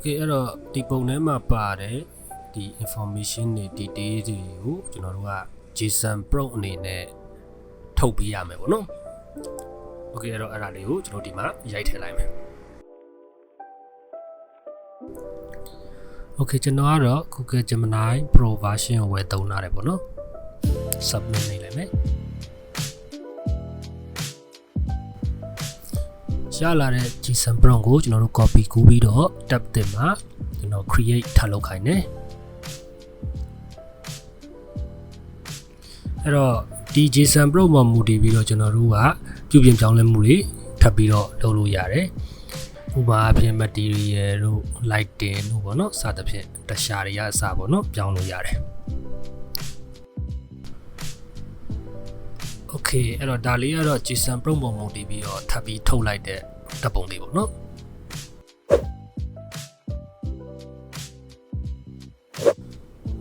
Okay အဲ့တော့ဒီပုံထဲမှာပါတယ်ဒီ information တွေ detail တွေကိုကျွန်တော်တို့က JSON prompt အနေနဲ့ထုတ်ပေးရမယ်ပေါ့နော် Okay အဲ့တော့အဲ့ဒါလေးကိုကျွန်တော်ဒီမှာရိုက်ထည့်လိုက်မယ် Okay ကျွန်တော်ကတော့ Google Gemini Pro version ကိုဝယ်သုံးထားတယ်ပေါ့နော် submit နေလိုက်မယ်ရလာတဲ့ JSON prompt ကိုကျွန်တော်တို့ copy ကူးပြီးတော့ tab တင်မှာကျွန်တော် create ထပ်လုပ်ခိုင်းတယ်အဲ့တော့ဒီ JSON prompt မှာမူတည်ပြီးတော့ကျွန်တော်တို့ကပြုပြင်ပြောင်းလဲမှုတွေထပ်ပြီးတော့လုပ်လို့ရတယ်ဥပမာအဖြစ် material တို့ lighting တို့ပေါ့နော်စသဖြင့်တခြားတွေရအစပေါ့နော်ပြောင်းလို့ရတယ် Okay အဲ့တော့ဒါလေးကတော့ JSON prompt ပုံမူတည်ပြီးတော့ထပ်ပြီးထုတ်လိုက်တဲ့တပ်ပုံလေးပေါ့နော်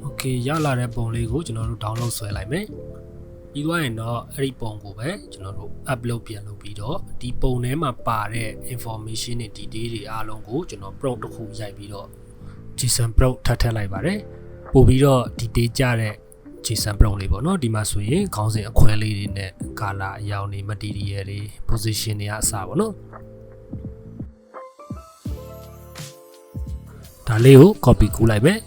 Okay ရလာတဲ့ပုံလေးကိုကျွန်တော်တို့ download ဆွဲလိုက်မယ်ပြီးသွားရင်တော့အဲ့ဒီပုံကိုပဲကျွန်တော်တို့ upload ပြန်လုပ်ပြီးတော့ဒီပုံထဲမှာပါတဲ့ information တွေ detail တွေအားလုံးကိုကျွန်တော် prompt တစ်ခုရိုက်ပြီးတော့ JSON prompt ထပ်လိုက်ပါတယ်ပို့ပြီးတော့ detail ကြတဲ့ JSON prompt လေးပေါ့နော်ဒီမှာဆိုရင်ခေါင်းစဉ်အခွဲလေးတွေနဲ့ color အရောင်တွေ material တွေ position တွေအစပေါ့နော်ဒါလေးကို copy ကူးလိုက်မယ်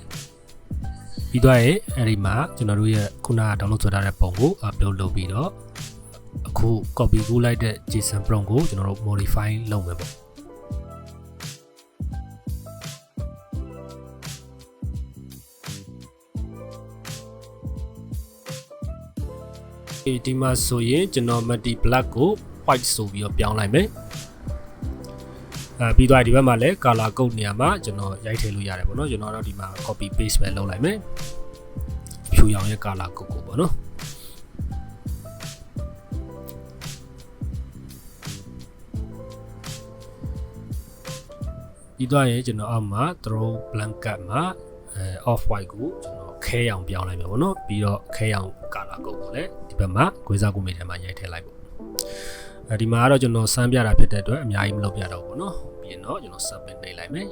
ပြီးတော့အဲ့ဒီမှာကျွန်တော်တို့ရဲ့ခုနက download ဆွဲထားတဲ့ပုံကို upload လုပ်ပြီးတော့အခု copy ကူးလိုက်တဲ့ JSON prompt ကိုကျွန်တော်တို့ modify လုပ်မယ်ပေါ့ဒီမှာဆိုရင်ကျွန်တော် multi black ကို white ဆိုပြီးတော့ပြောင်းလိုက်မယ်ပြီးတော့ဒီဘက်မှာလည်း color code နေရာမှာကျွန်တော်ရိုက်ထည့်လို့ရတယ်ပေါ့နော်ကျွန်တော်တော့ဒီမှာ copy paste ပဲလုပ်လိုက်မယ်ဖြူရောင်ရဲ့ color code ကိုပေါ့နော်ပြီးတော့ကျွန်တော်အောက်မှာ throw blanket မှာ off white ကိုကျွန်တော်ခဲရောင်ပြောင်းလိုက်မယ်ပေါ့နော်ပြီးတော့ခဲရောင် color code ကိုလည်းဒီဘက်မှာကွေးစားကိုမိထဲမှာရိုက်ထည့်လိုက်ပေါ့ဒီမှာကတော့ကျွန်တော်စမ်းပြတာဖြစ်တဲ့အတွက်အများကြီးမလုပ်ပြတော့ဘူးเนาะပြီးရင်တော့ကျွန်တော် submit နှိပ်လိုက်မယ်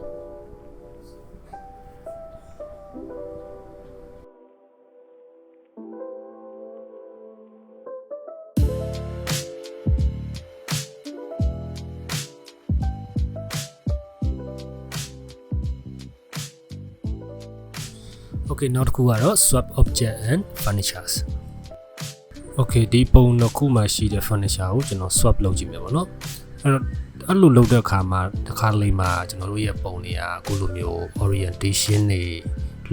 Okay နောက်တစ်ခုကတော့ swap object and furnitures Okay ဒီပုံတစ်ခုမှရှိတဲ့ furniture ကိုကျွန်တော် swap လုပ်ကြည့်မယ်ပေါ့နော်အဲ့လိုလုပ်တဲ့အခါမှာတစ်ခါလေးမှာကျွန်တော်တို့ရဲ့ပုံတွေကအခုလိုမျိုး orientation တွေ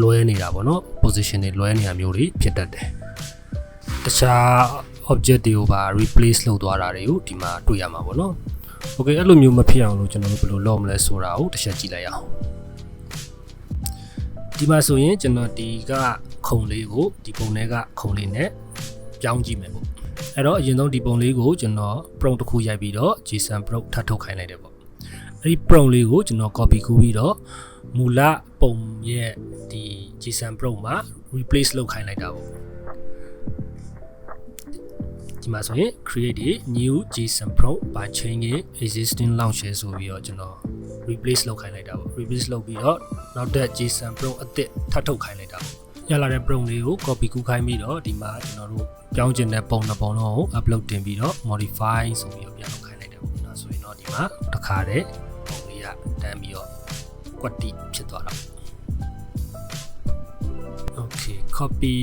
လွဲနေတာပေါ့နော် position တွေလွဲနေတာမျိုးတွေဖြစ်တတ်တယ်တခြား object တွေကိုပါ replace လုပ်သွားတာတွေကိုဒီမှာတွေ့ရမှာပေါ့နော် Okay အဲ့လိုမျိုးမဖြစ်အောင်လို့ကျွန်တော်တို့ဘယ်လိုလုပ်မလဲဆိုတာကိုတစ်ချက်ကြည့်လိုက်အောင်ဒီမှာဆိုရင်ကျွန်တော်ဒီကခုံလေးကိုဒီပုံထဲကခုံလေးနဲ့ပြောင်းကြည့်မယ်ပေါ့အဲ့တော့အရင်ဆုံးဒီပုံလေးကိုကျွန်တော် prompt တစ်ခုရိုက်ပြီးတော့ JSON prompt ထပ်ထုတ်ခိုင်းလိုက်တယ်ပေါ့အဲ့ဒီ prompt လေးကိုကျွန်တော် copy ကူးပြီးတော့မူလပုံရဲ့ဒီ JSON prompt မှာ replace လုပ်ခိုင်းလိုက်တာပေါ့ဒီမှာဆိုရင် create a new JSON prompt by changing existing launcher ဆိုပြီးတော့ကျွန်တော် replace လုပ်ခိုင်းလိုက်တာပေါ့ replace လုပ်ပြီးတော့နောက်တဲ့ JSON prompt အသစ်ထပ်ထုတ်ခိုင်းလိုက်တာပေါ့ရလာတဲ့ prompt လေးကို copy ကူးခိုင်းပြီးတော့ဒီမှာကျွန်တော်တို့ပြောင်းကျင်တဲ့ပုံတစ်ပုံလုံးကို upload တင်ပြီးတော့ modify ဆိုပြီးတော့ပြန်လုပ်ခိုင်းလိုက်တယ်ပေါ့နော်ဆိုရင်တော့ဒီမှာတစ်ခါတည်းပုံလေးကတန်းပြီးတော့ကွက်တိဖြစ်သွားတာ Okay copy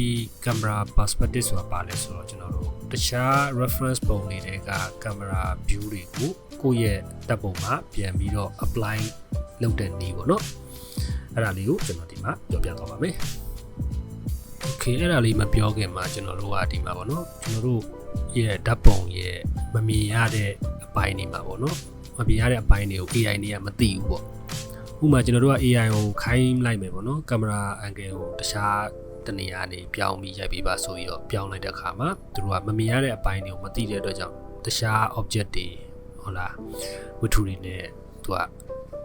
camera perspective ဆိုတာပါလဲဆိုတော့ကျွန်တော်တို့တခြား reference ပုံတွေတဲက camera view တွေကိုကိုယ့်ရဲ့တပ်ပုံမှာပြန်ပြီးတော့ apply လုပ်တဲ့နည်းပေါ့နော်အဲ့ဒါလေးကိုကျွန်တော်ဒီမှာပြောပြသွားပါမယ်Okay အဲ့ဒါလေးမပြောခင်မှာကျွန်တော်တို့ကဒီမှာပေါ့နော်ကျွန်တော်တို့ရဲ့ဓာတ်ပုံရဲ့မမြင်ရတဲ့အပိုင်းတွေမှာပေါ့နော်မမြင်ရတဲ့အပိုင်းတွေကို AI တွေကမသိဘူးပေါ့ဥပမာကျွန်တော်တို့က AI ကိုခိုင်းလိုက်မယ်ပေါ့နော်ကင်မရာ angle ကိုတခြားတနေရာနေပြောင်းပြီးရိုက်ပြီးပါဆိုပြီးတော့ပြောင်းလိုက်တဲ့အခါမှာသူတို့ကမမြင်ရတဲ့အပိုင်းတွေကိုမသိတဲ့အတွက်ကြောင့်တခြား object တွေဟုတ်လားဝတ္ထုတွေနဲ့သူက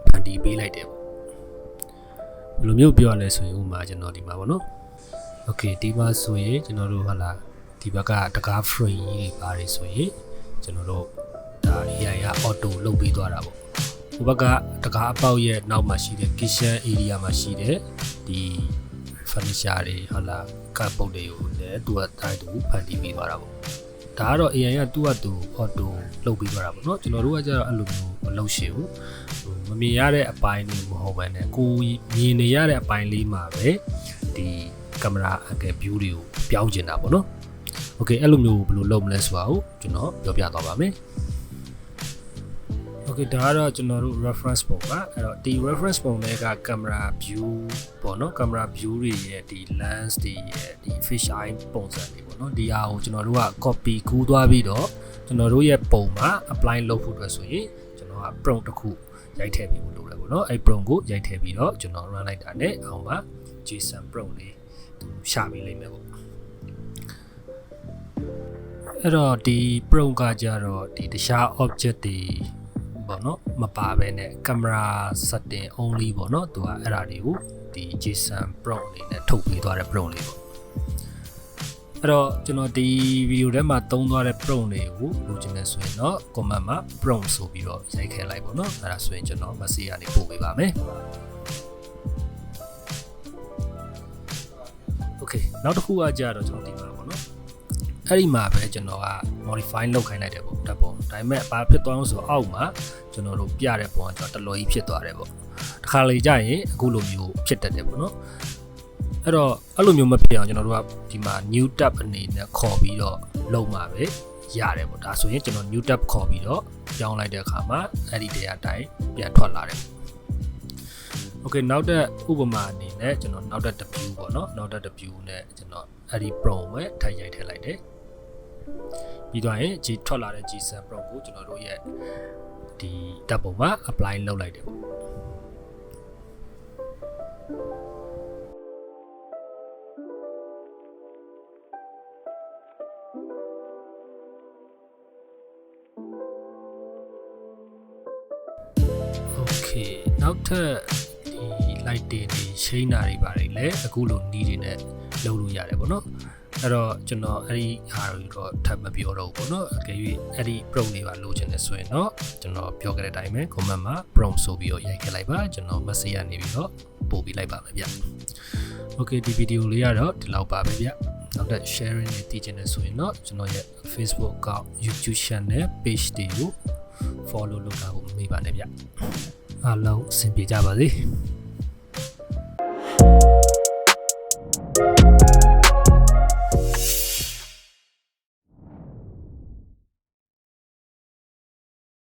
ဖန်တီးပေးလိုက်တယ်ပေါ့ဘယ်လိုမျိုးပြောရလဲဆိုရင်ဥပမာကျွန်တော်ဒီမှာပေါ့နော်Okay ဒီမှာဆိုရင်ကျွန်တော်တို့ဟုတ်လားဒီဘက်ကတကား frame ကြီးတွေပါတယ်ဆိုရင်ကျွန်တော်တို့ဒါ AI က auto လုပ်ပြီးသွားတာပေါ့ ဘက်ကတကားအပေါက်ရဲ့နောက်မှာရှိတဲ့ kitchen area မှာရှိတဲ့ဒီ furniture တွေဟုတ်လားကပ်ပုတ်တွေကိုလည်းသူကတိုင်းသူဖန်တီးပေးသွားတာပေါ့ဒါကတော့ AI ကသူ့အတူ auto လုပ်ပြီးသွားတာပေါ့နော်ကျွန်တော်တို့ကကျတော့အဲ့လိုမျိုးမလုပ်ရှိဘူးမမြင်ရတဲ့အပိုင်းတွေမဟုတ်ဘဲနဲ့ကိုမြင်နေရတဲ့အပိုင်းလေးမှာပဲဒီကင်မရာအကဲ view တွေကိုပြောင်းကျင်တာပေါ့နော် Okay အဲ့လိုမျိုးဘယ်လိုလုပ်မလဲဆိုတာကိုကျွန်တော်ပြောပြသွားပါမယ် Okay ဒါကတော့ကျွန်တော်တို့ reference ပုံပါအဲ့တော့ဒီ reference ပုံတွေက camera view ပေါ့နော် camera view တွေရဲ့ဒီ lens တွေရဲ့ဒီ fish eye ပုံစံတွေပေါ့နော်ဒီဟာကိုကျွန်တော်တို့က copy ကူးသွားပြီးတော့ကျွန်တော်တို့ရဲ့ပုံမှာ apply လုပ်ဖို့အတွက်ဆိုရင်ကျွန်တော်က prompt တစ်ခုရိုက်ထည့်ပြီးလို့လုပ်တယ်ပေါ့နော်အဲ့ prompt ကိုရိုက်ထည့်ပြီးတော့ကျွန်တော် run လိုက်တာနဲ့အောက်မှာ JSON prompt လေးရှာပေးလိမ့်မယ်ပေါ့အဲ့တော့ဒီ prompt ကကြတော့ဒီတခြား object တွေပေါ့နော်မပါဘဲနဲ့ camera setting only ပေါ့နော်သူကအဲ့ဒါတွေကိုဒီ JSON prompt အနေနဲ့ထုတ်ပေးသွားတဲ့ prompt လေးပေါ့အဲ့တော့ကျွန်တော်ဒီဗီဒီယိုထဲမှာသုံးသွားတဲ့ prompt တွေကိုလိုချင်နေဆိုရင်တော့ comment မှာ prompt ဆိုပြီးတော့ရိုက်ခဲ့လိုက်ပေါ့နော်အဲ့ဒါဆိုရင်ကျွန်တော် message ကနေပို့ပေးပါမယ် Okay နောက်တစ်ခုကကြတော့ကျွန်တော်ဒီမှာပေါ့နော်အဲ့ဒီမှာပဲကျွန်တော်က modify လုပ်ခိုင်းလိုက်တယ်ပေါ့တက်ပေါ့ဒါပေမဲ့ဘာဖြစ်သွားအောင်ဆိုအောက်မှာကျွန်တော်တို့ပြတဲ့ပုံကကျွန်တော်တလော်ကြီးဖြစ်သွားတယ်ပေါ့တခါလေကြာရင်အခုလိုမျိုးဖြစ်တတ်တယ်ပေါ့နော်အဲ့တော့အဲ့လိုမျိုးမဖြစ်အောင်ကျွန်တော်တို့ကဒီမှာ new tab အနေနဲ့ခေါ်ပြီးတော့လုပ်မှာပဲရတယ်ပေါ့ဒါဆိုရင်ကျွန်တော် new tab ခေါ်ပြီးတော့ပြောင်းလိုက်တဲ့အခါမှာအဲ့ဒီတရားတိုင်းပြန်ထွက်လာတယ် Okay နောက်တဲ့ဥပမာအနေနဲ့ကျွန်တော်နောက်တဲ့ view ပေါ့နော်နောက်တဲ့ view နဲ့ကျွန်တော်အဲ့ဒီ prompt ပဲထိုင်ရိုက်ထည့်လိုက်တယ်ပြီးတော့ရင် G ထွက်လာတဲ့ JSON prompt ကိုကျွန်တော်တို့ရဲ့ဒီ tab ပုံမှာ apply လုပ်လိုက်တယ်ပေါ့ Okay နောက်ထပ်ဒီ light တွေရှိန်းတာတွေပါတယ်လေအခုလိုနီးတွေနဲ့လုပ်လို့ရတယ်ပေါ့နော်အဲ့တော့ကျွန်တော်အဲ့ဒီဟာတွေတော့ထပ်မပြောတော့ဘူးပေါ့နော်အကယ်၍အဲ့ဒီ prompt တွေပါလိုချင်တယ်ဆိုရင်တော့ကျွန်တော်ပြောခဲ့တဲ့အတိုင်းပဲ comment မှာ prompt ဆိုပြီးတော့ရိုက်ခဲ့လိုက်ပါကျွန်တော် message ကနေပြီးတော့ပို့ပေးလိုက်ပါမယ်ဗျ Okay ဒီဗီဒီယိုလေးကတော့ဒီလောက်ပါပဲဗျနောက်ထပ် sharing တွေတည်ချင်တယ်ဆိုရင်တော့ကျွန်တော်ရဲ့ Facebook account YouTube channel page တွေကို follow လုပ်တာကိုမမေ့ပါနဲ့ဗျအားလုံးအဆင်ပြေကြပါစေ